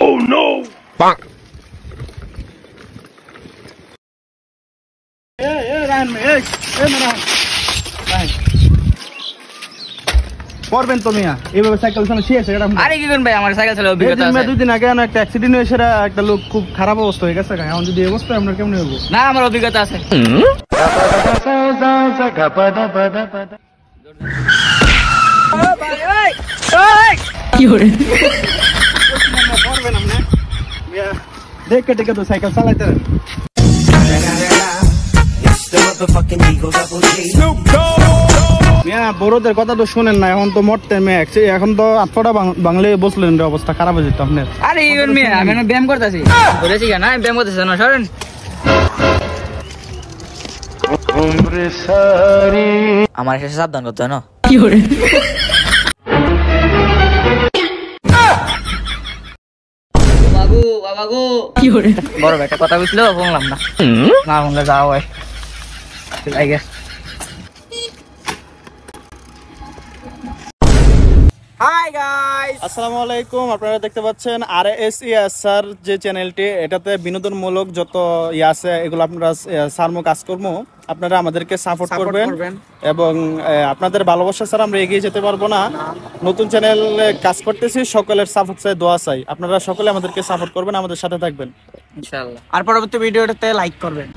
Oh no! Bonk. করবেন তো মিয়া এইভাবে সাইকেল চালানো শিখেছে এটা আরে কি করবেন ভাই আমার সাইকেল চালানোর অভিজ্ঞতা আছে দুই দিন আগে একটা অ্যাক্সিডেন্ট হয়েছে একটা লোক খুব খারাপ অবস্থা হয়ে গেছে এখন যদি এই অবস্থা আমরা কেমন হইব না আমার অভিজ্ঞতা আছে কি হরে করবেন আপনি মিয়া দেখে দেখে তো সাইকেল চালাইতে মিয়া বড়দের কথা তো শুনেন না এখন তো মরতে এখন তো আটফোটা বাংলা বসলেন রে অবস্থা খারাপ হয়ে যেত আপনার আরে ইগন মিয়া আমি ব্যায়াম করতেছি বলেছি কেন আমি ব্যায়াম করতেছি না সরেন আমার এসে সাবধান করতে হয় না কি করে বাবু বাবু কি করে বড় একটা কথা বুঝলো শুনলাম না না শুনলে যাওয়া হয় I guess. Hi guys. আসসালামু আলাইকুম আপনারা দেখতে পাচ্ছেন RSESR যে চ্যানেলটি এটাতে বিনোদনমূলক যত আছে এগুলো আপনারা সারমো কাজকর্ম আপনারা আমাদেরকে সাপোর্ট করবেন এবং আপনাদের ভালোবাসা ছাড়া আমরা এগিয়ে যেতে পারবো না নতুন চ্যানেল কাজ করতেছি সকলের সাপোর্ট চাই দোয়া চাই আপনারা সকলে আমাদেরকে সাপোর্ট করবেন আমাদের সাথে থাকবেন ইনশাআল্লাহ আর পরবর্তী ভিডিওটাতে লাইক করবেন